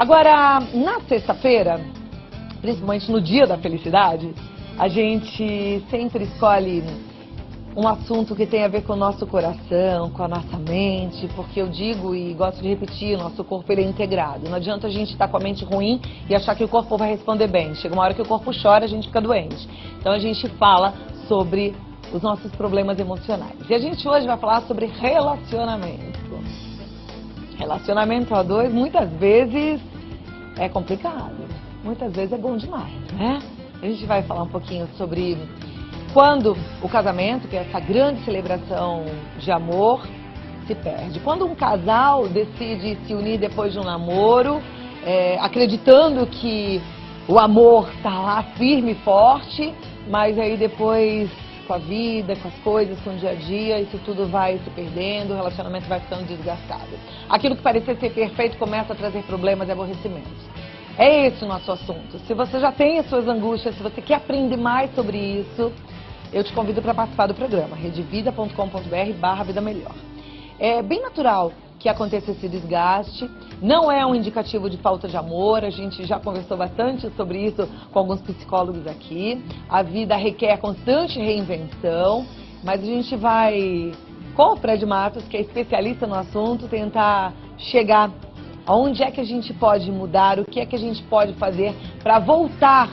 Agora, na sexta-feira, principalmente no dia da felicidade, a gente sempre escolhe um assunto que tem a ver com o nosso coração, com a nossa mente, porque eu digo e gosto de repetir, o nosso corpo ele é integrado. Não adianta a gente estar com a mente ruim e achar que o corpo vai responder bem. Chega uma hora que o corpo chora, a gente fica doente. Então a gente fala sobre os nossos problemas emocionais. E a gente hoje vai falar sobre relacionamento. Relacionamento a dois muitas vezes é complicado, muitas vezes é bom demais, né? A gente vai falar um pouquinho sobre quando o casamento, que é essa grande celebração de amor, se perde. Quando um casal decide se unir depois de um namoro, acreditando que o amor está lá firme e forte, mas aí depois, com a vida, com as coisas, com o dia a dia, isso tudo vai se perdendo, o relacionamento vai ficando desgastado. Aquilo que parecia ser perfeito começa a trazer problemas e aborrecimentos. É esse o nosso assunto. Se você já tem as suas angústias, se você quer aprender mais sobre isso, eu te convido para participar do programa, redevida.com.br/vida melhor. É bem natural que aconteça esse desgaste, não é um indicativo de falta de amor, a gente já conversou bastante sobre isso com alguns psicólogos aqui. A vida requer constante reinvenção, mas a gente vai, com o Fred Matos, que é especialista no assunto, tentar chegar aonde é que a gente pode mudar, o que é que a gente pode fazer para voltar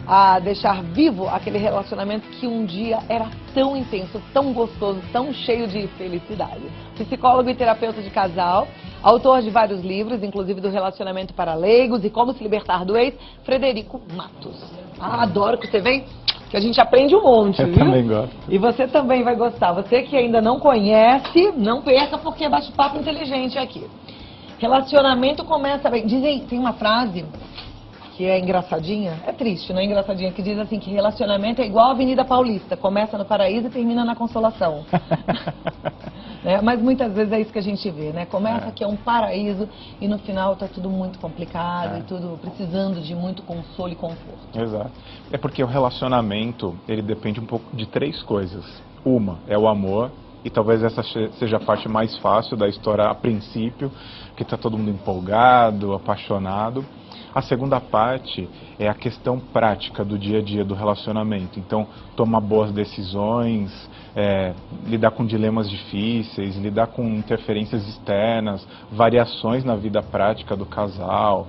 a deixar vivo aquele relacionamento que um dia era tão intenso, tão gostoso, tão cheio de felicidade. Psicólogo e terapeuta de casal, autor de vários livros, inclusive do Relacionamento para Leigos e Como se Libertar do Ex, Frederico Matos. Adoro que você vem, que a gente aprende um monte, Eu viu? também gosto. E você também vai gostar. Você que ainda não conhece, não perca, porque é bate-papo inteligente aqui. Relacionamento começa bem. Dizem, tem uma frase que é engraçadinha, é triste, não é engraçadinha, que diz assim que relacionamento é igual a Avenida Paulista, começa no Paraíso e termina na Consolação. Né? Mas muitas vezes é isso que a gente vê, né? Começa que é um paraíso e no final tá tudo muito complicado e tudo precisando de muito consolo e conforto. Exato. É porque o relacionamento, ele depende um pouco de três coisas. Uma é o amor, e talvez essa seja a parte mais fácil da história a princípio, que tá todo mundo empolgado, apaixonado. A segunda parte é a questão prática do dia a dia do relacionamento. Então, tomar boas decisões, lidar com dilemas difíceis, lidar com interferências externas, variações na vida prática do casal.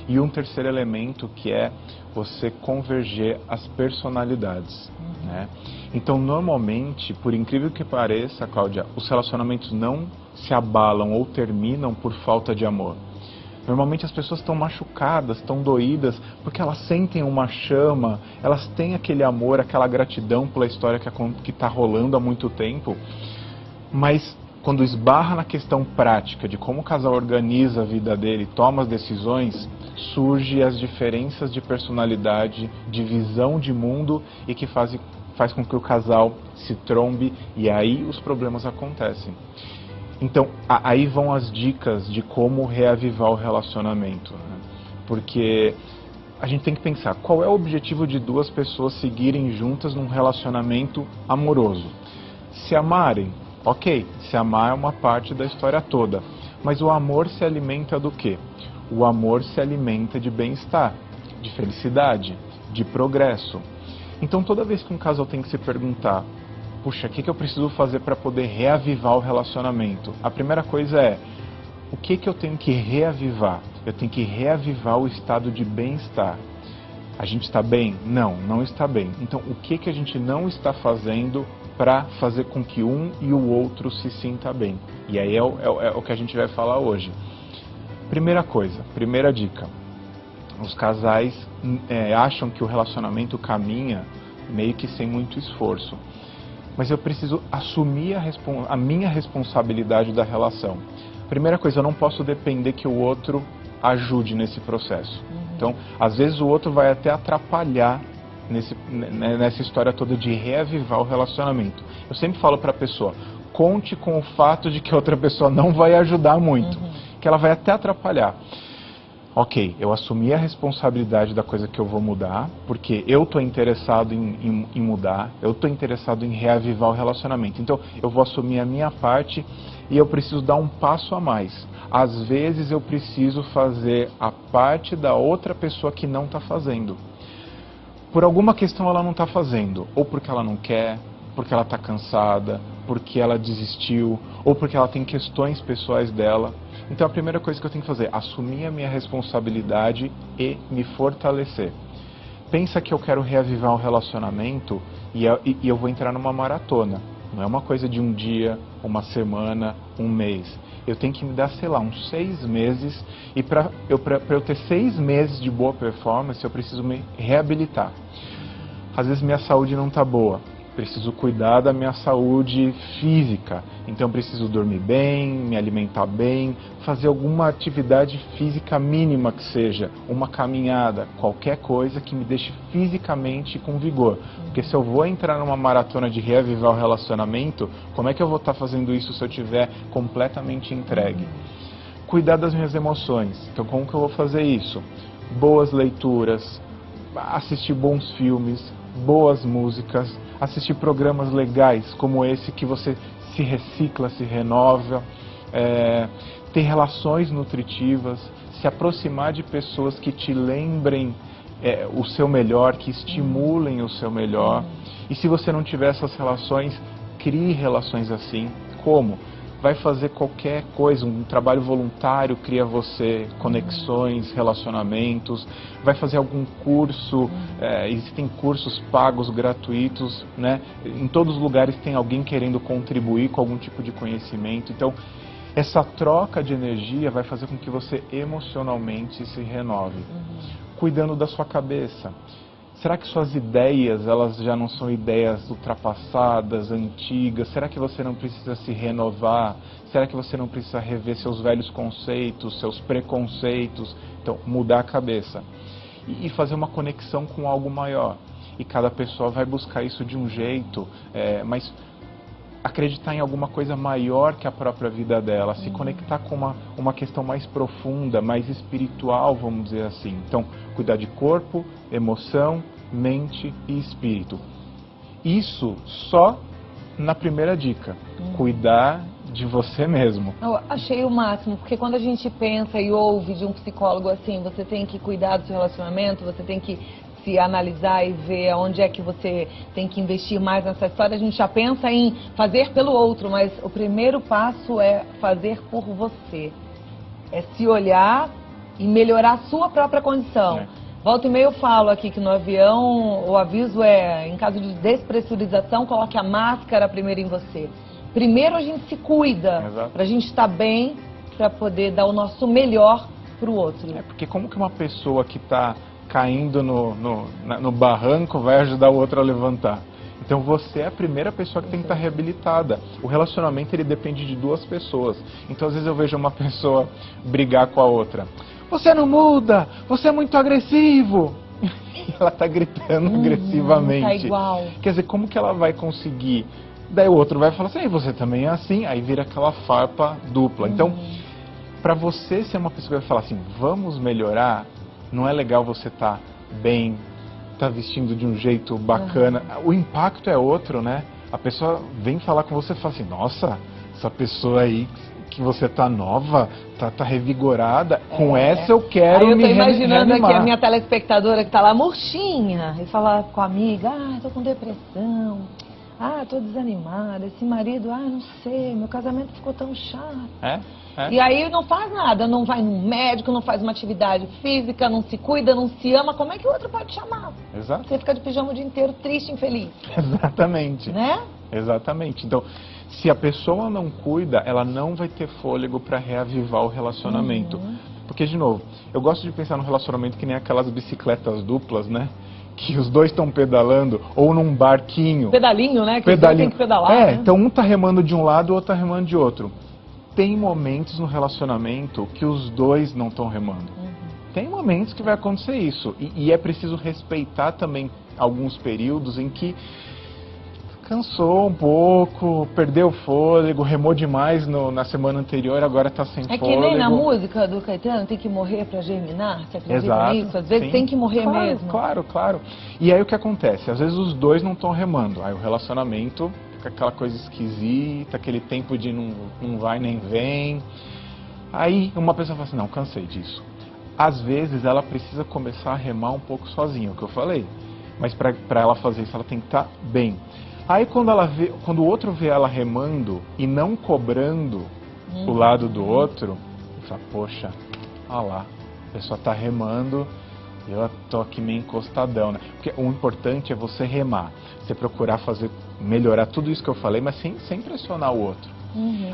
E um terceiro elemento que é você converger as personalidades. Né? Então, normalmente, por incrível que pareça, Cláudia, os relacionamentos não se abalam ou terminam por falta de amor. Normalmente as pessoas estão machucadas, estão doídas, porque elas sentem uma chama, elas têm aquele amor, aquela gratidão pela história que está rolando há muito tempo, mas quando esbarra na questão prática de como o casal organiza a vida dele, toma as decisões, surgem as diferenças de personalidade, de visão de mundo e que faz com que o casal se trombe e aí os problemas acontecem. Então, aí vão as dicas de como reavivar o relacionamento, né? Porque a gente tem que pensar, qual é o objetivo de duas pessoas seguirem juntas num relacionamento amoroso? Se amarem, ok, se amar é uma parte da história toda, mas o amor se alimenta do quê? O amor se alimenta de bem-estar, de felicidade, de progresso. Então, toda vez que um casal tem que se perguntar, puxa, o que eu preciso fazer para poder reavivar o relacionamento? A primeira coisa é, o que eu tenho que reavivar? Eu tenho que reavivar o estado de bem-estar. A gente está bem? Não, não está bem. Então, o que a gente não está fazendo para fazer com que um e o outro se sinta bem? E aí é o que a gente vai falar hoje. Primeira coisa, primeira dica. Os casais acham que o relacionamento caminha meio que sem muito esforço. Mas eu preciso assumir a minha responsabilidade da relação. Primeira coisa, eu não posso depender que o outro ajude nesse processo. Então, às vezes o outro vai até atrapalhar nessa história toda de reavivar o relacionamento. Eu sempre falo para a pessoa, conte com o fato de que a outra pessoa não vai ajudar muito, que ela vai até atrapalhar. ok, eu assumi a responsabilidade da coisa que eu vou mudar, porque eu estou interessado em mudar, eu estou interessado em reavivar o relacionamento. Então, eu vou assumir a minha parte e eu preciso dar um passo a mais. Às vezes, eu preciso fazer a parte da outra pessoa que não está fazendo. Por alguma questão ela não está fazendo, ou porque ela não quer, porque ela está cansada, porque ela desistiu, ou porque ela tem questões pessoais dela. Então a primeira coisa que eu tenho que fazer é assumir a minha responsabilidade e me fortalecer. Pensa que eu quero reavivar um relacionamento e eu vou entrar numa maratona. Não é uma coisa de um dia, uma semana, um mês. Eu tenho que me dar, sei lá, uns 6 meses. E para eu ter 6 meses de boa performance, eu preciso me reabilitar. Às vezes minha saúde não está boa. Preciso cuidar da minha saúde física. Então preciso dormir bem, me alimentar bem, fazer alguma atividade física mínima que seja, uma caminhada, qualquer coisa que me deixe fisicamente com vigor. Porque se eu vou entrar numa maratona de reavivar o relacionamento, como é que eu vou estar fazendo isso se eu estiver completamente entregue? Cuidar das minhas emoções. Então como que eu vou fazer isso? Boas leituras, assistir bons filmes, boas músicas, assistir programas legais como esse que você se recicla, se renova, ter relações nutritivas, se aproximar de pessoas que te lembrem o seu melhor, que estimulem o seu melhor. E se você não tiver essas relações, crie relações assim. Como? Vai fazer qualquer coisa, um trabalho voluntário cria você conexões, relacionamentos, vai fazer algum curso, existem cursos pagos, gratuitos, né? Em todos os lugares tem alguém querendo contribuir com algum tipo de conhecimento. Então, essa troca de energia vai fazer com que você emocionalmente se renove. Cuidando da sua cabeça. Será que suas ideias, elas já não são ideias ultrapassadas, antigas? Será que você não precisa se renovar? Será que você não precisa rever seus velhos conceitos, seus preconceitos? Então, mudar a cabeça. E fazer uma conexão com algo maior. E cada pessoa vai buscar isso de um jeito, mas acreditar em alguma coisa maior que a própria vida dela, se conectar com uma questão mais profunda, mais espiritual, vamos dizer assim. Então, cuidar de corpo, emoção, mente e espírito. Isso só na primeira dica, cuidar de você mesmo. Eu achei o máximo, porque quando a gente pensa e ouve de um psicólogo assim, você tem que cuidar do seu relacionamento, você tem que se analisar e ver onde é que você tem que investir mais nessa história, a gente já pensa em fazer pelo outro, mas o primeiro passo é fazer por você. É se olhar e melhorar a sua própria condição. Volta e meia eu falo aqui que no avião o aviso é, em caso de despressurização, coloque a máscara primeiro em você. Primeiro a gente se cuida, para a gente estar bem, para poder dar o nosso melhor para o outro. Porque como que uma pessoa que está caindo no barranco vai ajudar o outro a levantar? Então você é a primeira pessoa que tem que estar reabilitada. O relacionamento ele depende de 2 pessoas. Então às vezes eu vejo uma pessoa brigar com a outra. Você não muda, você é muito agressivo. E ela está gritando agressivamente. Tá igual. Quer dizer, como que ela vai conseguir? Daí o outro vai falar assim, você também é assim. Aí vira aquela farpa dupla. Então, para você ser uma pessoa que vai falar assim, vamos melhorar, não é legal você estar bem, estar vestindo de um jeito bacana. O impacto é outro, né? A pessoa vem falar com você e fala assim, nossa, essa pessoa aí que você tá nova, tá revigorada, com essa eu quero me reanimar. Eu tô imaginando aqui a minha telespectadora que tá lá murchinha e falar com a amiga, tô com depressão, tô desanimada, esse marido, não sei, meu casamento ficou tão chato. E aí não faz nada, não vai no médico, não faz uma atividade física, não se cuida, não se ama, como é que o outro pode te amar? Exato. Você fica de pijama o dia inteiro, triste, infeliz. Exatamente. Né? Exatamente. Então, se a pessoa não cuida, ela não vai ter fôlego para reavivar o relacionamento. Porque, de novo, eu gosto de pensar no relacionamento que nem aquelas bicicletas duplas, né? Que os dois estão pedalando, ou num barquinho. Pedalinho, né? Que tem que pedalar. Né? Então um tá remando de um lado, o outro tá remando de outro. Tem momentos no relacionamento que os dois não estão remando. Tem momentos que vai acontecer isso. E é preciso respeitar também alguns períodos em que cansou um pouco, perdeu o fôlego, remou demais na semana anterior, agora tá sem fôlego. É que nem na música do Caetano, tem que morrer pra germinar, você acredita Exato, nisso? Às vezes sim. tem que morrer Claro, mesmo. Claro. E aí o que acontece? Às vezes os dois não estão remando, aí o relacionamento fica aquela coisa esquisita, aquele tempo de não vai nem vem. Aí uma pessoa fala assim, não, cansei disso. Às vezes ela precisa começar a remar um pouco sozinha, o que eu falei. Mas para ela fazer isso, ela tem que estar bem. Aí quando o outro vê ela remando e não cobrando o lado do outro, ele fala, poxa, olha lá, a pessoa está remando e eu tô aqui meio encostadão, né? Porque o importante é você remar, você procurar melhorar tudo isso que eu falei, mas sem pressionar o outro.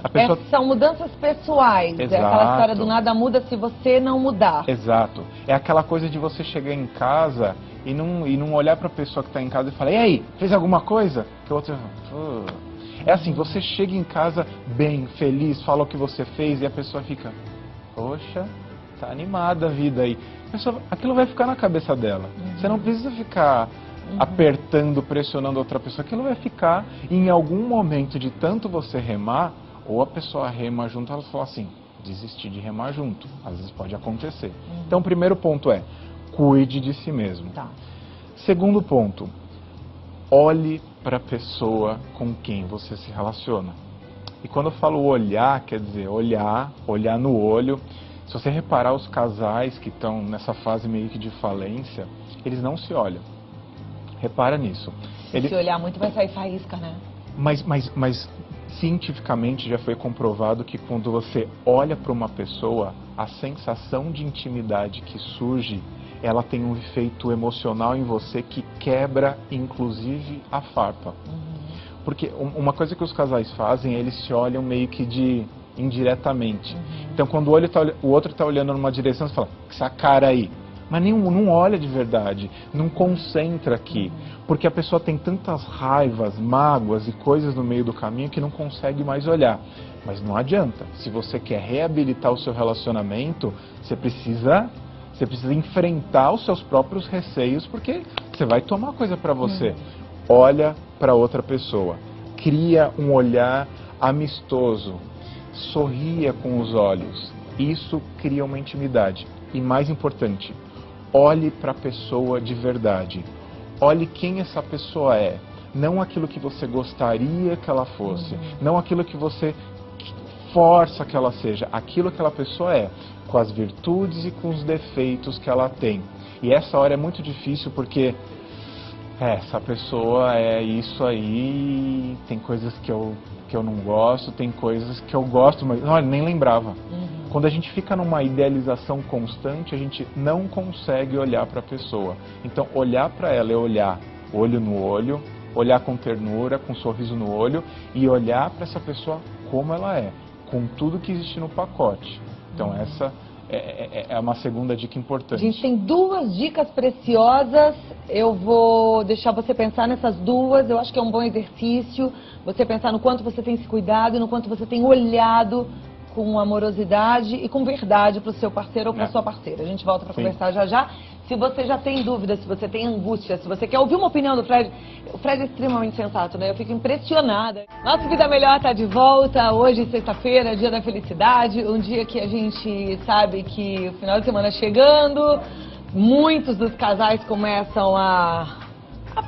A pessoa... São mudanças pessoais, Exato. É aquela história do nada muda se você não mudar. Exato, é aquela coisa de você chegar em casa e não olhar para a pessoa que está em casa e falar, e aí, fez alguma coisa? Que o outro é assim, você chega em casa bem, feliz, fala o que você fez e a pessoa fica, poxa, tá animada a vida aí. Aquilo vai ficar na cabeça dela. Você não precisa ficar apertando, pressionando outra pessoa. Aquilo vai ficar, e em algum momento de tanto você remar, ou a pessoa rema junto, ela fala assim, desistir de remar junto. Às vezes pode acontecer. Então, o primeiro ponto é, cuide de si mesmo. Tá. Segundo ponto, olhe para a pessoa com quem você se relaciona. E quando eu falo olhar, quer dizer olhar no olho. Se você reparar os casais que estão nessa fase meio que de falência, eles não se olham. Repara nisso. Se olhar muito vai sair faísca, né? Mas cientificamente já foi comprovado que quando você olha para uma pessoa, a sensação de intimidade que surge, ela tem um efeito emocional em você que quebra, inclusive, a farpa. Porque uma coisa que os casais fazem, eles se olham meio que indiretamente. Então, quando o outro está olhando numa direção, você fala, essa cara aí. Mas não olha de verdade, não concentra aqui. Porque a pessoa tem tantas raivas, mágoas e coisas no meio do caminho que não consegue mais olhar. Mas não adianta. Se você quer reabilitar o seu relacionamento, você precisa enfrentar os seus próprios receios, porque você vai tomar coisa para você. Olha para outra pessoa. Cria um olhar amistoso. Sorria com os olhos. Isso cria uma intimidade. E mais importante, olhe para a pessoa de verdade. Olhe quem essa pessoa é. Não aquilo que você gostaria que ela fosse. Não aquilo que você força que ela seja. Aquilo que aquela pessoa é. Com as virtudes e com os defeitos que ela tem. E essa hora é muito difícil porque essa pessoa é isso aí, tem coisas que eu não gosto, tem coisas que eu gosto, mas não, nem lembrava. Quando a gente fica numa idealização constante, a gente não consegue olhar para a pessoa. Então, olhar para ela é olhar olho no olho, olhar com ternura, com um sorriso no olho e olhar para essa pessoa como ela é, com tudo que existe no pacote. Então, essa é uma segunda dica importante. A gente tem 2 dicas preciosas, eu vou deixar você pensar nessas 2, eu acho que é um bom exercício, você pensar no quanto você tem se cuidado e no quanto você tem olhado com amorosidade e com verdade para o seu parceiro ou para a sua parceira. A gente volta para conversar já já. Se você já tem dúvida, se você tem angústia, se você quer ouvir uma opinião do Fred, o Fred é extremamente sensato, né? Eu fico impressionada. Nossa Vida Melhor está de volta, hoje sexta-feira, dia da felicidade, um dia que a gente sabe que o final de semana chegando, muitos dos casais começam a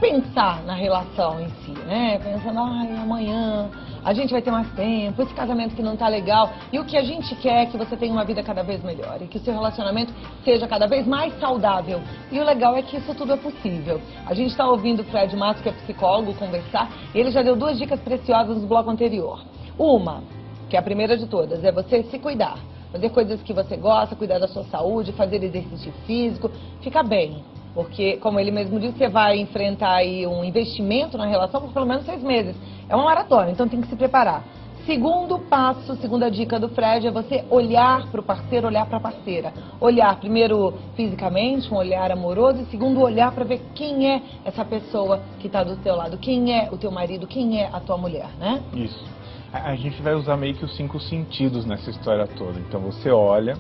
pensar na relação em si, né? Pensando, amanhã a gente vai ter mais tempo, esse casamento que não tá legal. E o que a gente quer é que você tenha uma vida cada vez melhor e que o seu relacionamento seja cada vez mais saudável. E o legal é que isso tudo é possível. A gente está ouvindo o Fred Matos, que é psicólogo, conversar, e ele já deu 2 dicas preciosas no bloco anterior. Uma, que é a primeira de todas, é você se cuidar. Fazer coisas que você gosta, cuidar da sua saúde, fazer exercício físico, ficar bem. Porque, como ele mesmo disse, você vai enfrentar aí um investimento na relação por pelo menos 6 meses. É uma maratona, então tem que se preparar. Segundo passo, segunda dica do Fred, é você olhar para o parceiro, olhar para a parceira. Olhar primeiro fisicamente, um olhar amoroso, e segundo, olhar para ver quem é essa pessoa que está do teu lado. Quem é o teu marido, quem é a tua mulher, né? Isso. A gente vai usar meio que os 5 sentidos nessa história toda. Então você olha,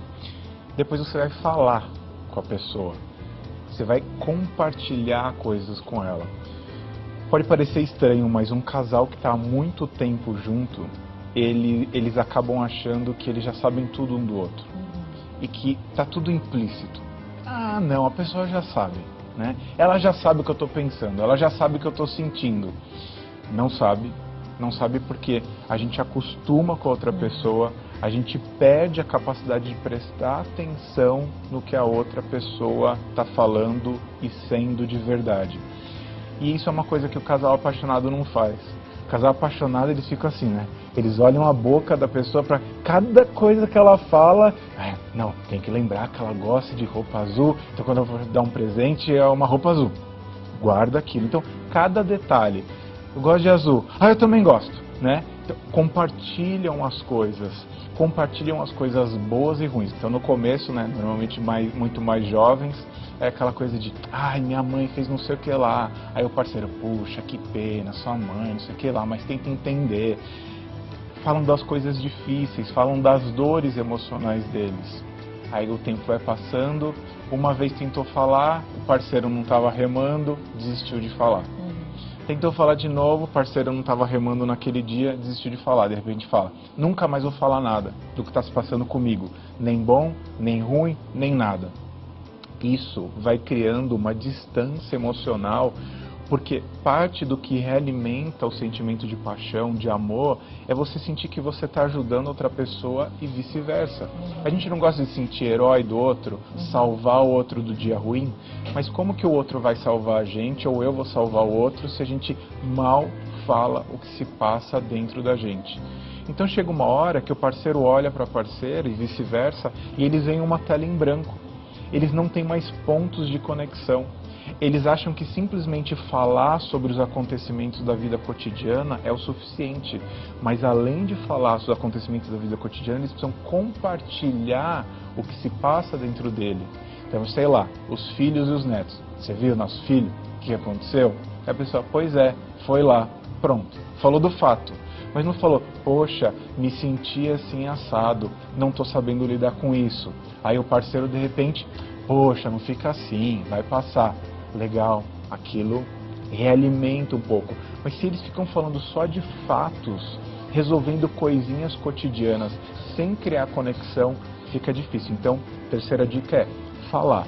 depois você vai falar com a pessoa. Você vai compartilhar coisas com ela. Pode parecer estranho, mas um casal que está há muito tempo junto, eles acabam achando que eles já sabem tudo um do outro. E que está tudo implícito. Ah, não, a pessoa já sabe, né? Ela já sabe o que eu estou pensando, ela já sabe o que eu estou sentindo. Não sabe. Não sabe porque a gente acostuma com a outra pessoa, a gente perde a capacidade de prestar atenção no que a outra pessoa está falando e sendo de verdade. E isso é uma coisa que o casal apaixonado não faz. O casal apaixonado, eles ficam assim, né? Eles olham a boca da pessoa para cada coisa que ela fala. Não, tem que lembrar que ela gosta de roupa azul, então quando eu vou dar um presente é uma roupa azul. Guarda aquilo. Então, cada detalhe. Eu gosto de azul. Eu também gosto, né? Então, compartilham as coisas boas e ruins. Então, no começo, né, normalmente muito mais jovens, é aquela coisa de, minha mãe fez não sei o que lá. Aí o parceiro, puxa, que pena, sua mãe, não sei o que lá, mas tenta entender. Falam das coisas difíceis, falam das dores emocionais deles. Aí o tempo vai passando, uma vez tentou falar, o parceiro não estava remando, desistiu de falar. Tentou falar de novo, o parceiro não estava remando naquele dia, desistiu de falar. De repente fala, nunca mais vou falar nada do que está se passando comigo. Nem bom, nem ruim, nem nada. Isso vai criando uma distância emocional, porque parte do que realimenta o sentimento de paixão, de amor, é você sentir que você está ajudando outra pessoa e vice-versa. A gente não gosta de sentir herói do outro, salvar o outro do dia ruim, mas como que o outro vai salvar a gente, ou eu vou salvar o outro, se a gente mal fala o que se passa dentro da gente? Então chega uma hora que o parceiro olha para a parceira e vice-versa, e eles veem uma tela em branco. Eles não têm mais pontos de conexão. Eles acham que simplesmente falar sobre os acontecimentos da vida cotidiana é o suficiente. Mas além de falar sobre os acontecimentos da vida cotidiana, eles precisam compartilhar o que se passa dentro dele. Então, sei lá, os filhos e os netos. Você viu nosso filho? O que aconteceu? Aí a pessoa, pois é, foi lá, pronto. Falou do fato. Mas não falou, poxa, me senti assim assado, não estou sabendo lidar com isso. Aí o parceiro de repente, poxa, não fica assim, vai passar. Legal, aquilo realimenta um pouco. Mas se eles ficam falando só de fatos, resolvendo coisinhas cotidianas, sem criar conexão, fica difícil. Então, terceira dica é falar.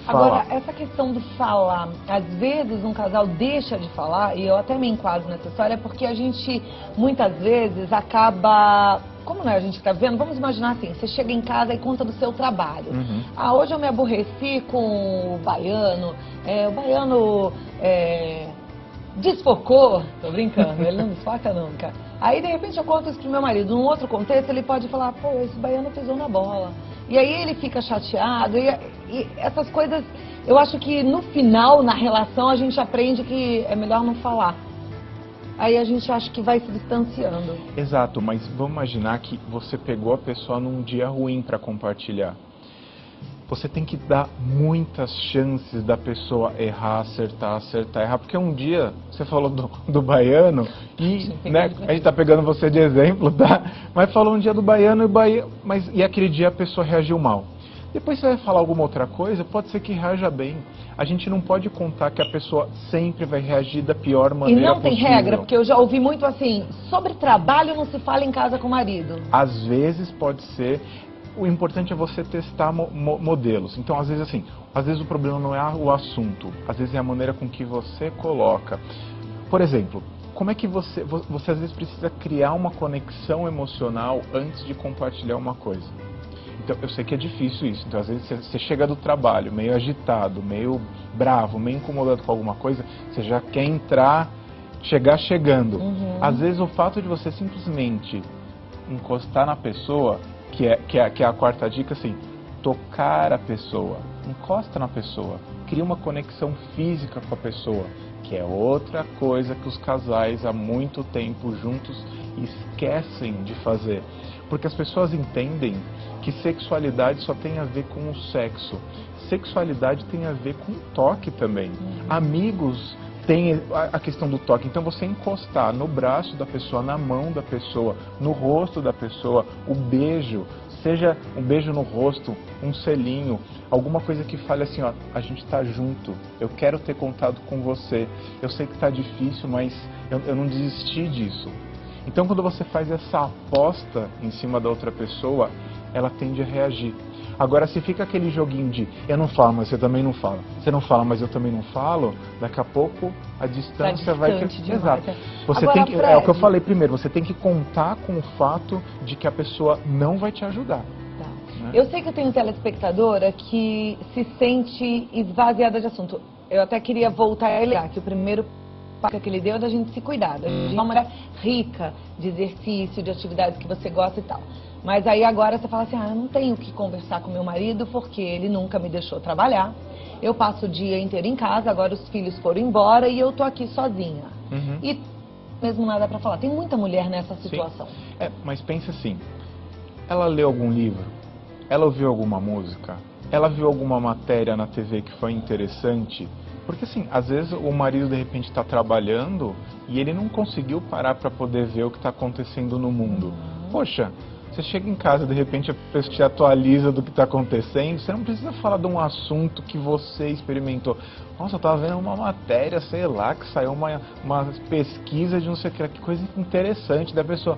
Agora, essa questão do falar, às vezes um casal deixa de falar, e eu até me enquadro nessa história, porque a gente, muitas vezes, acaba... Como não é a gente está vendo? Vamos imaginar assim, você chega em casa e conta do seu trabalho. Hoje eu me aborreci com o baiano, desfocou, tô brincando, ele não desfoca nunca. Aí, de repente, eu conto isso pro meu marido. Num outro contexto, ele pode falar, pô, esse baiano pisou na bola. E aí ele fica chateado, e essas coisas, eu acho que no final, na relação, a gente aprende que é melhor não falar. Aí a gente acha que vai se distanciando. Exato, mas vamos imaginar que você pegou a pessoa num dia ruim para compartilhar. Você tem que dar muitas chances da pessoa errar, acertar, errar. Porque um dia, você falou do baiano, e né, a gente está pegando você de exemplo, tá? Mas falou um dia do baiano, e aquele dia a pessoa reagiu mal. Depois você vai falar alguma outra coisa, pode ser que reaja bem. A gente não pode contar que a pessoa sempre vai reagir da pior maneira possível. E não tem regra, porque eu já ouvi muito assim, sobre trabalho não se fala em casa com o marido. Às vezes pode ser. O importante é você testar modelos. Então, às vezes o problema não é o assunto, às vezes é a maneira com que você coloca. Por exemplo, como é que você às vezes precisa criar uma conexão emocional antes de compartilhar uma coisa? Então, eu sei que é difícil isso. Então, às vezes você chega do trabalho meio agitado, meio bravo, meio incomodado com alguma coisa, você já quer chegar chegando. Às vezes o fato de você simplesmente encostar na pessoa, que é a quarta dica, assim, tocar a pessoa, encosta na pessoa, cria uma conexão física com a pessoa, que é outra coisa que os casais há muito tempo juntos esquecem de fazer. Porque as pessoas entendem que sexualidade só tem a ver com o sexo. Sexualidade tem a ver com toque também. Amigos têm a questão do toque. Então você encostar no braço da pessoa, na mão da pessoa, no rosto da pessoa, o beijo, Seja um beijo no rosto, um selinho, alguma coisa que fale assim, ó, a gente tá junto, eu quero ter contato com você, eu sei que tá difícil, mas eu não desisti disso. Então quando você faz essa aposta em cima da outra pessoa, ela tende a reagir. Agora, se fica aquele joguinho de eu não falo, mas você também não fala, você não fala, mas eu também não falo, daqui a pouco a distância vai crescer. Exato. Você agora, tem que, Fred, é o que eu falei primeiro, você tem que contar com o fato de que a pessoa não vai te ajudar. Tá. Eu sei que eu tenho telespectadora que se sente esvaziada de assunto. Eu até queria voltar a lembrar que o primeiro passo que ele deu é da gente se cuidar. Da gente é uma mulher rica de exercício, de atividades que você gosta e tal. Mas aí agora você fala assim, eu não tenho que conversar com meu marido porque ele nunca me deixou trabalhar. Eu passo o dia inteiro em casa, agora os filhos foram embora e eu tô aqui sozinha. E mesmo nada pra falar. Tem muita mulher nessa situação. Sim. Mas pensa assim, ela leu algum livro? Ela ouviu alguma música? Ela viu alguma matéria na TV que foi interessante? Porque assim, às vezes o marido de repente está trabalhando e ele não conseguiu parar para poder ver o que está acontecendo no mundo. Poxa, você chega em casa, de repente a pessoa te atualiza do que está acontecendo, você não precisa falar de um assunto que você experimentou. Nossa, eu estava vendo uma matéria, sei lá, que saiu uma pesquisa de não sei o que coisa interessante da pessoa.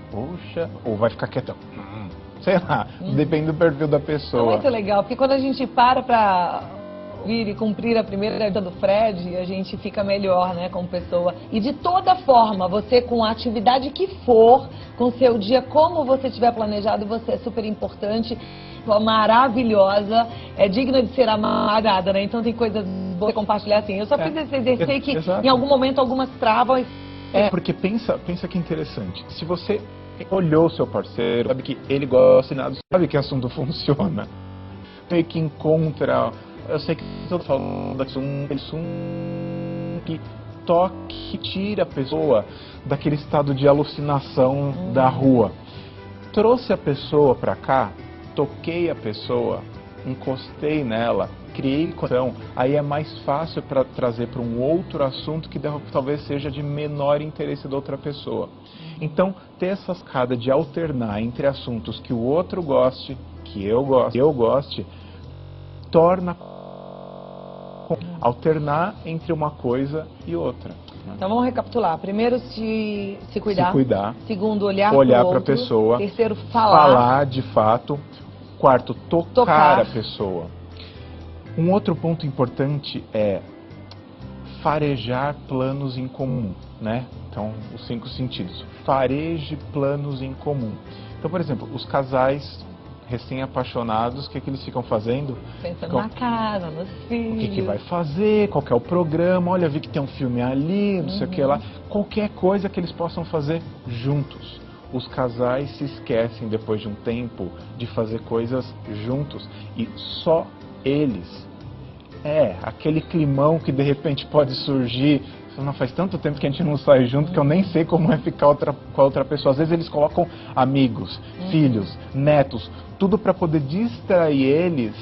Poxa, ou vai ficar quietão. Sei lá, depende do perfil da pessoa. É muito legal, porque quando a gente para vir e cumprir a primeira dica do Fred, a gente fica melhor, né, como pessoa. E de toda forma, você com a atividade que for, com seu dia, como você tiver planejado, você é super importante, maravilhosa, é digna de ser amada, né? Então tem coisas boas pra compartilhar assim. Eu só fiz esse exercício que em algum momento algumas travam. Porque pensa que interessante. Se você olhou o seu parceiro, sabe que ele gosta de nada, sabe que assunto funciona, meio que encontra. Eu sei que estou falando que toque tira a pessoa daquele estado de alucinação da rua. Trouxe a pessoa para cá, toquei a pessoa, encostei nela, criei conexão, aí é mais fácil para trazer para um outro assunto que talvez seja de menor interesse da outra pessoa. Então, ter essa sacada de alternar entre assuntos que o outro goste, que eu goste, torna alternar entre uma coisa e outra. Então vamos recapitular. Primeiro, se cuidar. Segundo, olhar para a pessoa. Terceiro, falar de fato. Quarto, tocar a pessoa. Um outro ponto importante é farejar planos em comum, né? Então, os 5 sentidos. Fareje planos em comum. Então, por exemplo, os casais recém-apaixonados, o que eles ficam fazendo? Pensando na casa, nos filhos. O que vai fazer, qual que é o programa, olha, vi que tem um filme ali, não sei o que lá. Qualquer coisa que eles possam fazer juntos. Os casais se esquecem, depois de um tempo, de fazer coisas juntos. E só eles. Aquele climão que de repente pode surgir. Não faz tanto tempo que a gente não sai junto que eu nem sei como é ficar com a outra pessoa. Às vezes eles colocam amigos, filhos, netos, tudo para poder distrair eles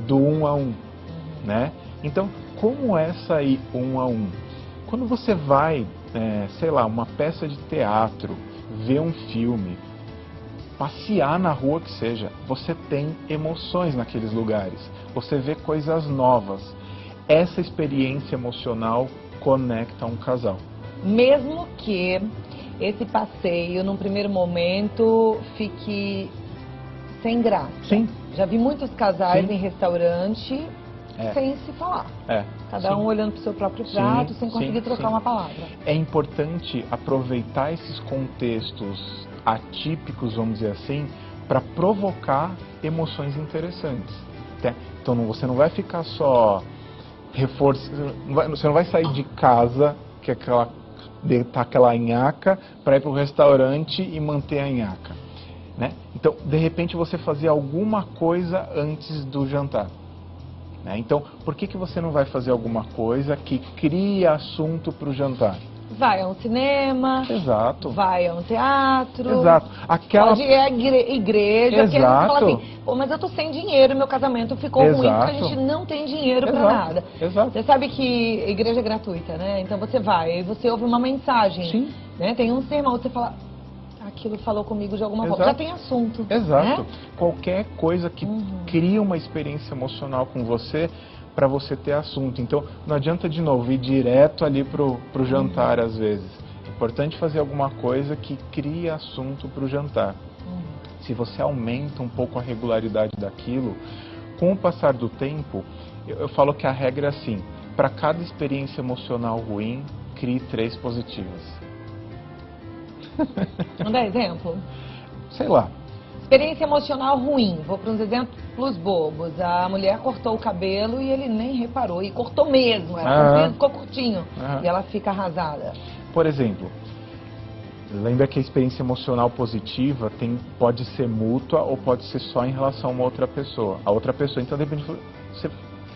do 1 a 1, né? Então, como é sair 1 a 1? Quando você vai, sei lá, uma peça de teatro, ver um filme, passear na rua que seja, você tem emoções naqueles lugares, você vê coisas novas. Essa experiência emocional conecta um casal. Mesmo que esse passeio, num primeiro momento, fique sem graça. Sim. Já vi muitos casais em restaurante sem se falar. Cada um olhando para o seu próprio prato, sem conseguir trocar uma palavra. É importante aproveitar esses contextos atípicos, vamos dizer assim, para provocar emoções interessantes. Então você não vai ficar só você não vai sair de casa que aquela nhaca para ir para o restaurante e manter a nhaca, né? Então, de repente você fazer alguma coisa antes do jantar, né? Então, por que você não vai fazer alguma coisa que crie assunto para o jantar? Vai a um cinema. Exato. Vai a um teatro. Exato. Pode ir à igreja. Exato. Porque você fala assim, mas eu tô sem dinheiro, meu casamento ficou ruim porque a gente não tem dinheiro para nada. Exato. Você sabe que igreja é gratuita, né? Então você vai e você ouve uma mensagem. Sim. Né? Tem um sermão, você fala, aquilo falou comigo de alguma Exato. forma. Já tem assunto. Exato. Né? Qualquer coisa que cria uma experiência emocional com você, para você ter assunto. Então, não adianta, de novo, ir direto ali pro jantar, às vezes. É importante fazer alguma coisa que crie assunto pro jantar. Se você aumenta um pouco a regularidade daquilo, com o passar do tempo, eu falo que a regra é assim: para cada experiência emocional ruim, crie 3 positivas. Não dá exemplo? Sei lá. Experiência emocional ruim. Vou para uns exemplos bobos. A mulher cortou o cabelo e ele nem reparou. E cortou mesmo. Ela ficou curtinho. E ela fica arrasada. Por exemplo, lembra que a experiência emocional positiva pode ser mútua ou pode ser só em relação a uma outra pessoa. A outra pessoa, então, depende. Você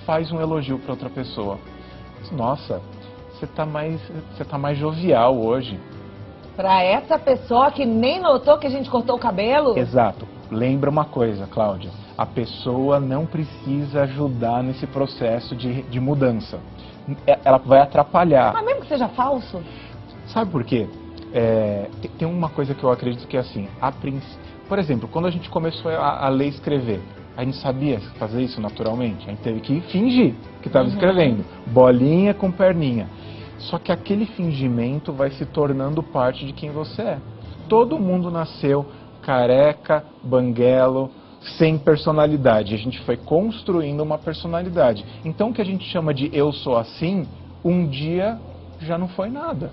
faz um elogio para outra pessoa. Nossa, você tá mais jovial hoje. Para essa pessoa que nem notou que a gente cortou o cabelo? Exato. Lembra uma coisa, Cláudia. A pessoa não precisa ajudar nesse processo de mudança. Ela vai atrapalhar. Mas mesmo que seja falso? Sabe por quê? Tem uma coisa que eu acredito que é assim. Por exemplo, quando a gente começou a ler e escrever, a gente sabia fazer isso naturalmente. A gente teve que fingir que estava escrevendo. Bolinha com perninha. Só que aquele fingimento vai se tornando parte de quem você é. Todo mundo nasceu careca, banguelo, sem personalidade. A gente foi construindo uma personalidade. Então o que a gente chama de eu sou assim, um dia já não foi nada.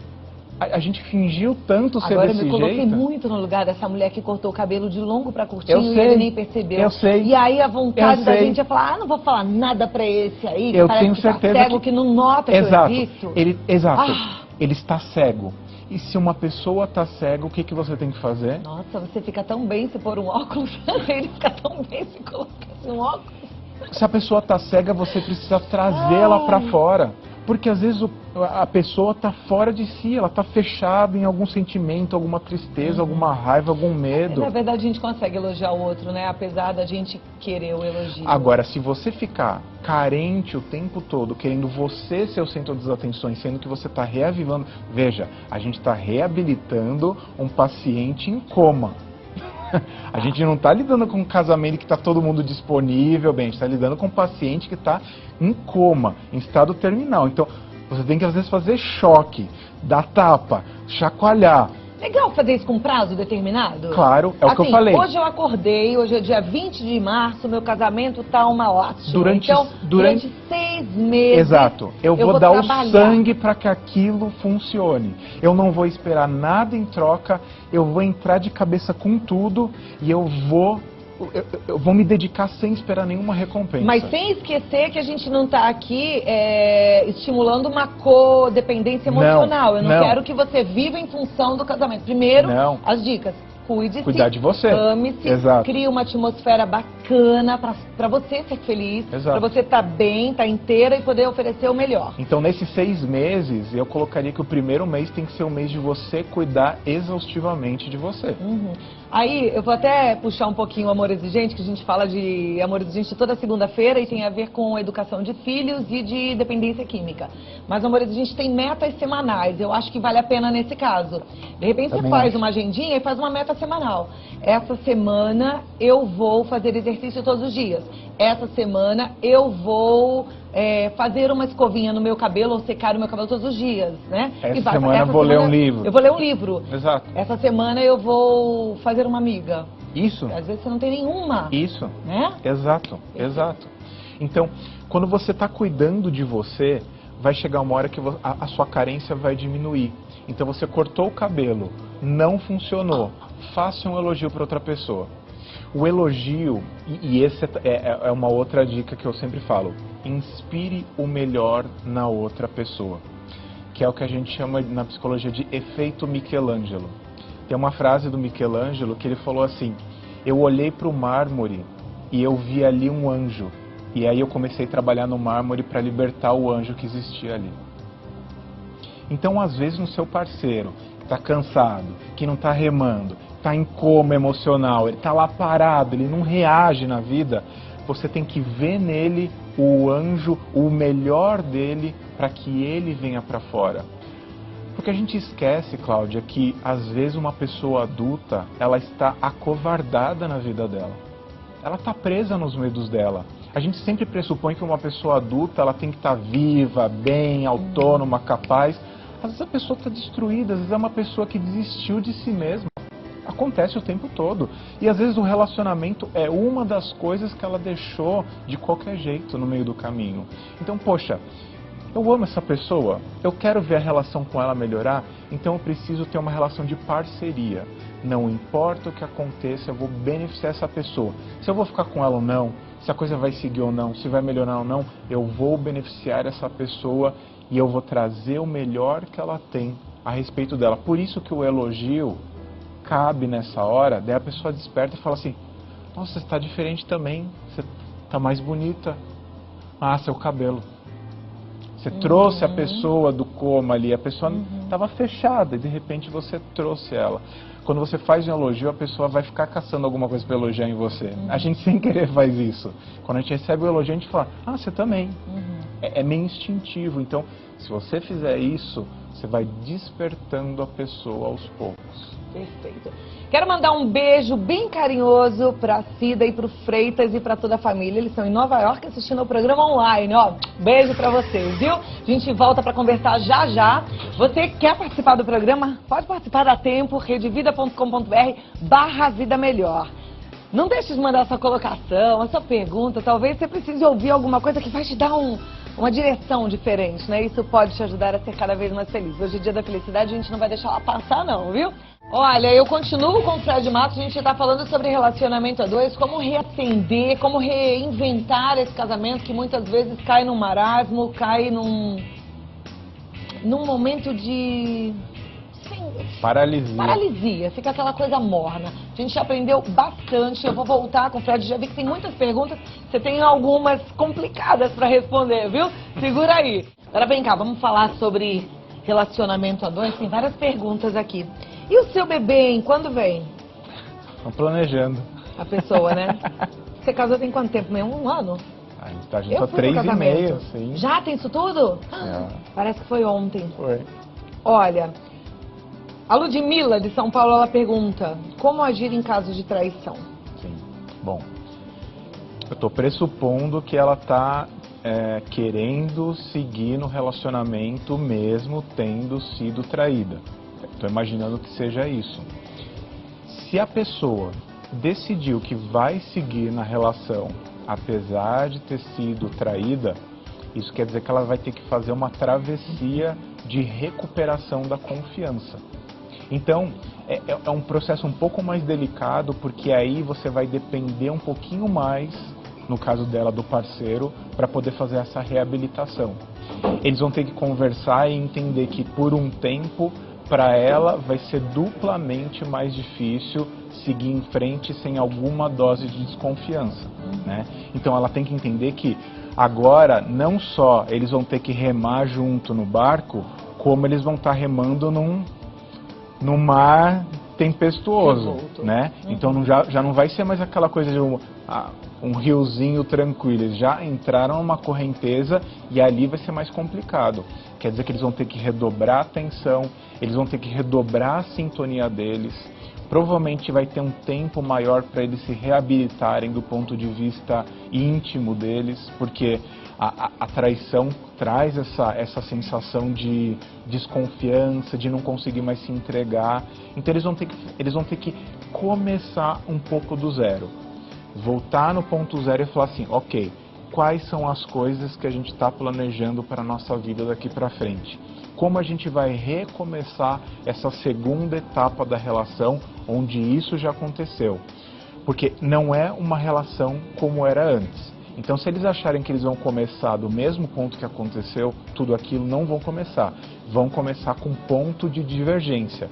A gente fingiu tanto ser Agora desse jeito. Agora eu me coloquei muito no lugar dessa mulher que cortou o cabelo de longo para curtinho Eu e sei, ele nem percebeu. Eu sei. E aí a vontade da sei. gente é falar, não vou falar nada pra esse aí, que eu parece tenho que certeza tá cego, que não nota que eu existo. Exato. Ele está cego. E se uma pessoa está cega, o que você tem que fazer? Nossa, você fica tão bem se pôr um óculos, ele fica tão bem se colocar um óculos. Se a pessoa está cega, você precisa trazê-la para fora. Porque às vezes a pessoa está fora de si, ela está fechada em algum sentimento, alguma tristeza, alguma raiva, algum medo. Na verdade, a gente consegue elogiar o outro, né? Apesar da gente querer o elogio. Agora, se você ficar carente o tempo todo, querendo você ser o centro das atenções, sendo que você está reavivando... Veja, a gente está reabilitando um paciente em coma. A gente não está lidando com um casamento que está todo mundo disponível, bem, a gente está lidando com um paciente que está em coma, em estado terminal. Então, você tem que às vezes fazer choque, dar tapa, chacoalhar. Legal fazer isso com prazo determinado? Claro, é o que eu falei. Hoje eu acordei, hoje é dia 20 de março, meu casamento tá uma lástima. Durante 6 meses. Exato. Eu vou dar trabalhar. O sangue para que aquilo funcione. Eu não vou esperar nada em troca, eu vou entrar de cabeça com tudo e eu vou me dedicar sem esperar nenhuma recompensa. Mas sem esquecer que a gente não está aqui estimulando uma codependência emocional. Eu não quero que você viva em função do casamento. Primeiro, as dicas. Cuidar de você. Ame-se, crie uma atmosfera bacana para você ser feliz, para você estar bem, estar inteira e poder oferecer o melhor. Então, nesses 6 meses, eu colocaria que o primeiro mês tem que ser o mês de você cuidar exaustivamente de você. Aí, eu vou até puxar um pouquinho o Amor Exigente, que a gente fala de Amor Exigente toda segunda-feira e tem a ver com educação de filhos e de dependência química. Mas o Amor Exigente tem metas semanais, eu acho que vale a pena nesse caso. De repente você faz uma agendinha e faz uma meta semanal. Essa semana eu vou fazer exercício todos os dias. Essa semana eu vou fazer uma escovinha no meu cabelo ou secar o meu cabelo todos os dias, né? Essa semana eu vou ler um livro. Eu vou ler um livro. Exato. Essa semana eu vou fazer uma amiga. Isso. Às vezes você não tem nenhuma. Isso. Né? Exato. Exato. Então, quando você está cuidando de você, vai chegar uma hora que a sua carência vai diminuir. Então você cortou o cabelo, não funcionou. Faça um elogio para outra pessoa. O elogio, e esse é uma outra dica que eu sempre falo, inspire o melhor na outra pessoa, que é o que a gente chama na psicologia de efeito Michelangelo. Tem uma frase do Michelangelo que ele falou assim: eu olhei para o mármore e eu vi ali um anjo, e aí eu comecei a trabalhar no mármore para libertar o anjo que existia ali. Então, às vezes, no seu parceiro, que está cansado, que não está remando, está em coma emocional, ele está lá parado, ele não reage na vida, você tem que ver nele o anjo, o melhor dele, para que ele venha para fora. Porque a gente esquece, Cláudia, que às vezes uma pessoa adulta, ela está acovardada na vida dela. Ela está presa nos medos dela. A gente sempre pressupõe que uma pessoa adulta, ela tem que estar viva, bem, autônoma, capaz. Às vezes a pessoa está destruída, às vezes é uma pessoa que desistiu de si mesma. Acontece o tempo todo. E às vezes o relacionamento é uma das coisas que ela deixou de qualquer jeito no meio do caminho. Então, poxa, eu amo essa pessoa, eu quero ver a relação com ela melhorar, então eu preciso ter uma relação de parceria. Não importa o que aconteça, eu vou beneficiar essa pessoa. Se eu vou ficar com ela ou não, se a coisa vai seguir ou não, se vai melhorar ou não, eu vou beneficiar essa pessoa e eu vou trazer o melhor que ela tem a respeito dela. Por isso que o elogio cabe nessa hora, daí a pessoa desperta e fala assim, nossa, você está diferente também, você está mais bonita. Ah, seu cabelo. Você trouxe a pessoa do coma ali, a pessoa estava fechada e de repente você trouxe ela. Quando você faz um elogio, a pessoa vai ficar caçando alguma coisa para elogiar em você. A gente sem querer faz isso. Quando a gente recebe o elogio, a gente fala, ah, você também. É meio instintivo. Então, se você fizer isso, você vai despertando a pessoa aos poucos. Perfeito. Quero mandar um beijo bem carinhoso pra Cida e pro Freitas e pra toda a família. Eles estão em Nova York assistindo ao programa online, ó. Beijo pra vocês, viu? A gente volta pra conversar já já. Você quer participar do programa? Pode participar, dá tempo, redevida.com.br/vida melhor. Não deixe de mandar a sua colocação, a sua pergunta. Talvez você precise ouvir alguma coisa que vai te dar uma direção diferente, né? Isso pode te ajudar a ser cada vez mais feliz. Hoje é dia da felicidade, a gente não vai deixar ela passar não, viu? Olha, eu continuo com o Fred Matos, a gente está falando sobre relacionamento a dois, como reacender, como reinventar esse casamento que muitas vezes cai num marasmo, cai num momento de... Paralisia, fica aquela coisa morna. A gente já aprendeu bastante, eu vou voltar com o Fred, já vi que tem muitas perguntas, você tem algumas complicadas para responder, viu? Segura aí. Agora vem cá, vamos falar sobre relacionamento a dois, tem várias perguntas aqui. E o seu bebê, hein? Quando vem? Estão planejando. A pessoa, né? Você casou tem quanto tempo mesmo? Um ano? A gente está junto há 3 e meio, sim. Já tem isso tudo? É. Parece que foi ontem. Foi. Olha, a Ludmila de São Paulo, ela pergunta, como agir em caso de traição? Sim. Bom, eu estou pressupondo que ela está querendo seguir no relacionamento mesmo tendo sido traída. Estou imaginando que seja isso. Se a pessoa decidiu que vai seguir na relação, apesar de ter sido traída, isso quer dizer que ela vai ter que fazer uma travessia de recuperação da confiança. Então, é um processo um pouco mais delicado, porque aí você vai depender um pouquinho mais, no caso dela, do parceiro, para poder fazer essa reabilitação. Eles vão ter que conversar e entender que por um tempo, para ela, vai ser duplamente mais difícil seguir em frente sem alguma dose de desconfiança, né? Então ela tem que entender que agora não só eles vão ter que remar junto no barco, como eles vão estar remando num mar tempestuoso, né? Então já não vai ser mais aquela coisa de um riozinho tranquilo, eles já entraram numa correnteza e ali vai ser mais complicado. Quer dizer que eles vão ter que redobrar a atenção, eles vão ter que redobrar a sintonia deles, provavelmente vai ter um tempo maior para eles se reabilitarem do ponto de vista íntimo deles, porque a traição traz essa sensação de desconfiança, de não conseguir mais se entregar. Então eles vão ter que começar um pouco do zero. Voltar no ponto zero e falar assim, ok, quais são as coisas que a gente está planejando para a nossa vida daqui para frente? Como a gente vai recomeçar essa segunda etapa da relação, onde isso já aconteceu? Porque não é uma relação como era antes. Então, se eles acharem que eles vão começar do mesmo ponto que aconteceu, tudo aquilo não vão começar. Vão começar com ponto de divergência.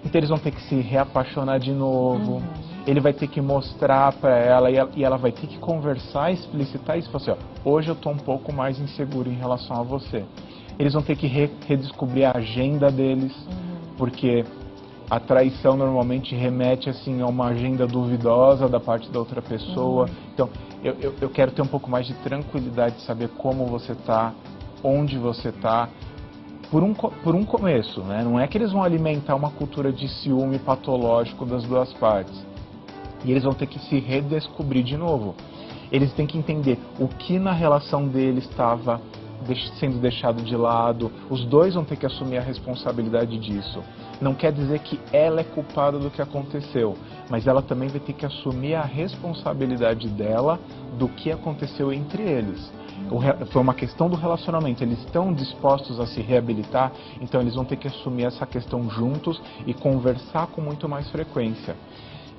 Então, eles vão ter que se reapaixonar de novo. Ele vai ter que mostrar para ela e ela vai ter que conversar, explicitar isso. Falar assim, ó, hoje eu estou um pouco mais inseguro em relação a você. Eles vão ter que redescobrir a agenda deles, porque a traição normalmente remete assim a uma agenda duvidosa da parte da outra pessoa. Então, eu quero ter um pouco mais de tranquilidade de saber como você está, onde você está, por um começo, né? Não é que eles vão alimentar uma cultura de ciúme patológico das duas partes. E eles vão ter que se redescobrir de novo. Eles têm que entender o que na relação deles estava sendo deixado de lado. Os dois vão ter que assumir a responsabilidade disso. Não quer dizer que ela é culpada do que aconteceu, mas ela também vai ter que assumir a responsabilidade dela do que aconteceu entre eles. Foi uma questão do relacionamento, eles estão dispostos a se reabilitar, então eles vão ter que assumir essa questão juntos e conversar com muito mais frequência.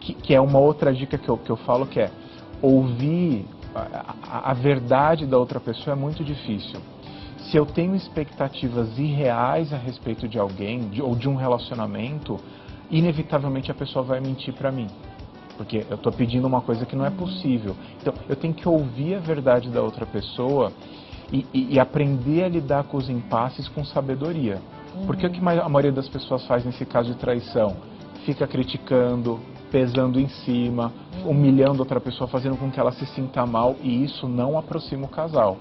Que é uma outra dica que eu falo, que é ouvir a verdade da outra pessoa é muito difícil. Se eu tenho expectativas irreais a respeito de alguém ou de um relacionamento, inevitavelmente a pessoa vai mentir para mim. Porque eu estou pedindo uma coisa que não é possível. Então, eu tenho que ouvir a verdade da outra pessoa e aprender a lidar com os impasses com sabedoria. Porque o que a maioria das pessoas faz nesse caso de traição? Fica criticando, pesando em cima, humilhando outra pessoa, fazendo com que ela se sinta mal, e isso não aproxima o casal.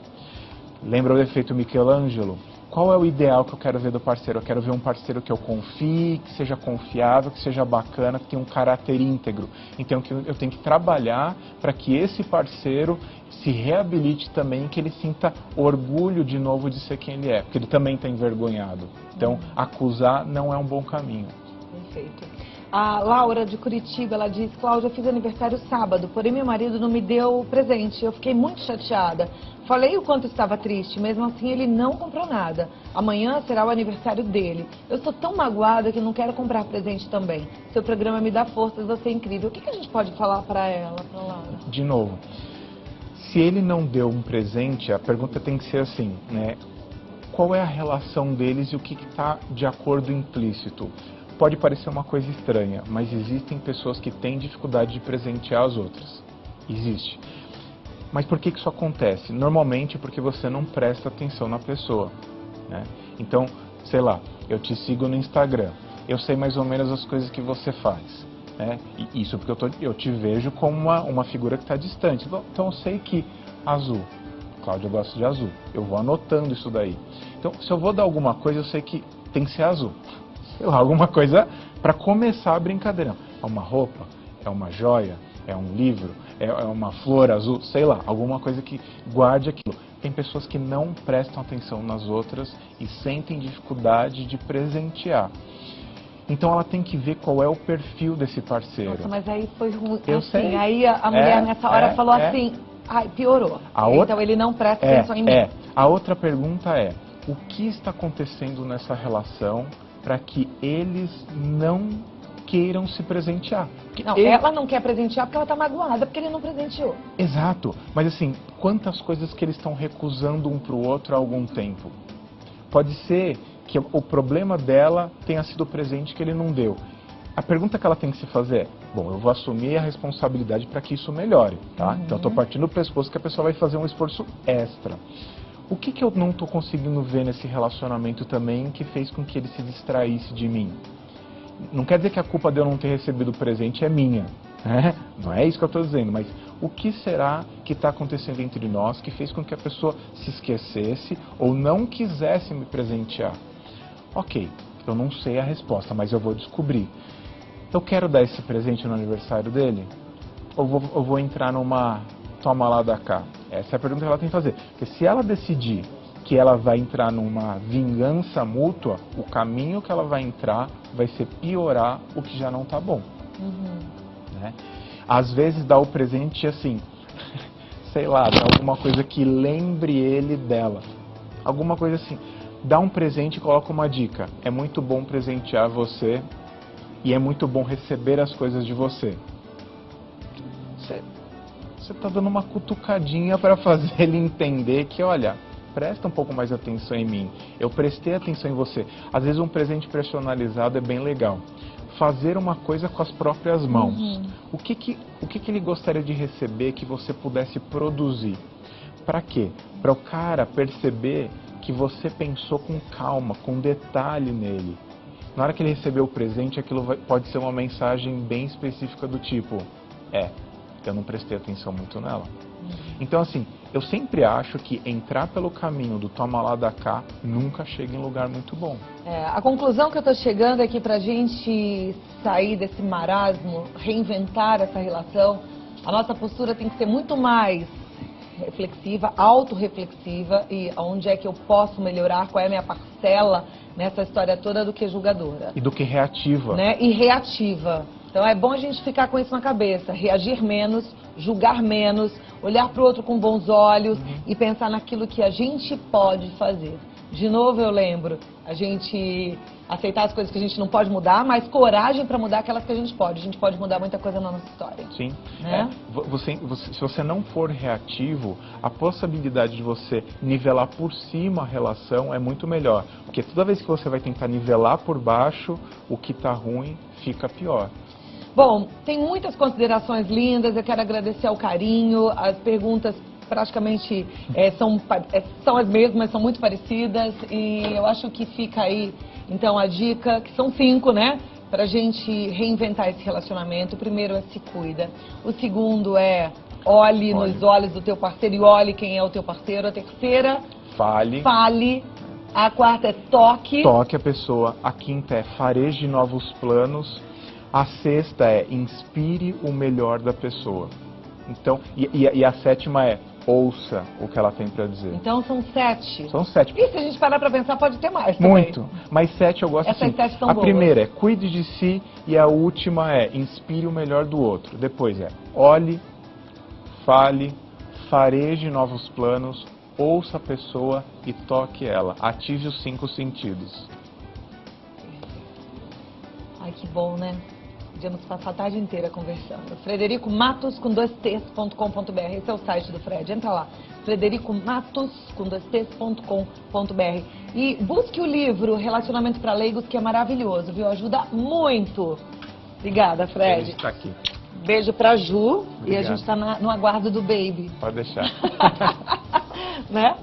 Lembra o efeito Michelangelo? Qual é o ideal que eu quero ver do parceiro? Eu quero ver um parceiro que eu confie, que seja confiável, que seja bacana, que tenha um caráter íntegro. Então eu tenho que trabalhar para que esse parceiro se reabilite também, que ele sinta orgulho de novo de ser quem ele é, porque ele também está envergonhado. Então acusar não é um bom caminho. Perfeito. A Laura de Curitiba, ela diz: Cláudia, eu fiz aniversário sábado, porém meu marido não me deu presente. Eu fiquei muito chateada. Falei o quanto estava triste, mesmo assim ele não comprou nada. Amanhã será o aniversário dele. Eu estou tão magoada que não quero comprar presente também. Seu programa me dá forças, você é incrível. O que a gente pode falar para ela, para Laura? De novo, se ele não deu um presente, a pergunta tem que ser assim, né? Qual é a relação deles e o que está de acordo implícito? Pode parecer uma coisa estranha, mas existem pessoas que têm dificuldade de presentear as outras. Existe. Mas por que isso acontece? Normalmente porque você não presta atenção na pessoa, né? Então, sei lá, eu te sigo no Instagram, eu sei mais ou menos as coisas que você faz, né? E isso porque eu te vejo como uma figura que está distante. Então eu sei que azul, Cláudia gosta de azul, eu vou anotando isso daí. Então, se eu vou dar alguma coisa, eu sei que tem que ser azul. Sei lá, alguma coisa para começar a brincadeira. É uma roupa, é uma joia, é um livro, é uma flor azul, sei lá, alguma coisa que guarde aquilo. Tem pessoas que não prestam atenção nas outras e sentem dificuldade de presentear. Então ela tem que ver qual é o perfil desse parceiro. Nossa, mas aí foi ruim. Eu assim, sei. Aí a mulher nessa hora falou assim, ai, piorou. Então ele não presta atenção em mim. A outra pergunta é, o que está acontecendo nessa relação para que eles não queiram se presentear? Não, ela não quer presentear porque ela está magoada, porque ele não presenteou. Exato, mas assim, quantas coisas que eles estão recusando um para o outro há algum tempo? Pode ser que o problema dela tenha sido o presente que ele não deu. A pergunta que ela tem que se fazer é, bom, eu vou assumir a responsabilidade para que isso melhore, tá? Então eu estou partindo do pressuposto que a pessoa vai fazer um esforço extra. O que eu não estou conseguindo ver nesse relacionamento também que fez com que ele se distraísse de mim? Não quer dizer que a culpa de eu não ter recebido o presente é minha, né? Não é isso que eu estou dizendo, mas o que será que está acontecendo entre nós que fez com que a pessoa se esquecesse ou não quisesse me presentear? Ok, eu não sei a resposta, mas eu vou descobrir. Eu quero dar esse presente no aniversário dele? Ou eu vou entrar numa toma lá da cá? Essa é a pergunta que ela tem que fazer. Porque se ela decidir que ela vai entrar numa vingança mútua, o caminho que ela vai entrar vai ser piorar o que já não está bom. Né? Às vezes dá o presente assim, sei lá, dá alguma coisa que lembre ele dela. Alguma coisa assim. Dá um presente e coloca uma dica. É muito bom presentear você e é muito bom receber as coisas de você. Você está dando uma cutucadinha para fazer ele entender que, olha, presta um pouco mais atenção em mim. Eu prestei atenção em você. Às vezes um presente personalizado é bem legal. Fazer uma coisa com as próprias mãos. O que ele gostaria de receber que você pudesse produzir? Para quê? Para o cara perceber que você pensou com calma, com detalhe nele. Na hora que ele receber o presente, aquilo pode ser uma mensagem bem específica do tipo, eu não prestei atenção muito nela. Então, assim, eu sempre acho que entrar pelo caminho do toma lá da cá nunca chega em lugar muito bom. A conclusão que eu estou chegando é que para a gente sair desse marasmo, reinventar essa relação, a nossa postura tem que ser muito mais reflexiva, autorreflexiva, e onde é que eu posso melhorar, qual é a minha parcela nessa história toda, do que julgadora. E do que reativa. Né? E reativa. Então é bom a gente ficar com isso na cabeça, reagir menos, julgar menos, olhar para o outro com bons olhos e pensar naquilo que a gente pode fazer. De novo eu lembro, a gente aceitar as coisas que a gente não pode mudar, mas coragem para mudar aquelas que a gente pode. A gente pode mudar muita coisa na nossa história. Sim. Né? Se você não for reativo, a possibilidade de você nivelar por cima a relação é muito melhor. Porque toda vez que você vai tentar nivelar por baixo, o que está ruim fica pior. Bom, tem muitas considerações lindas, eu quero agradecer ao carinho, as perguntas praticamente são as mesmas, são muito parecidas, e eu acho que fica aí, então, a dica, que são 5, né? Pra gente reinventar esse relacionamento. O primeiro é se cuida. O segundo é olhe nos olhos do teu parceiro e olhe quem é o teu parceiro. A terceira, fale. A quarta é toque. Toque a pessoa. A quinta é fareje novos planos. A sexta é inspire o melhor da pessoa. Então, e a sétima é ouça o que ela tem para dizer. Então são 7. São 7. E se a gente parar para pensar, pode ter mais também. Muito. Mas 7 eu gosto assim. Essas 7 são a boas. Primeira é cuide de si e a última é inspire o melhor do outro. Depois é olhe, fale, fareje novos planos, ouça a pessoa e toque ela. Ative os 5 sentidos. Ai, que bom, né? Podíamos passar a tarde inteira conversando. Frederico Matos com 2Ts.com.br. Esse é o site do Fred. Entra lá. Frederico Matos com 2Ts.com.br. E busque o livro Relacionamento para Leigos, que é maravilhoso, viu? Ajuda muito. Obrigada, Fred. Ele está aqui. Beijo pra Ju. Obrigado. E a gente está no aguardo do baby. Pode deixar. Né?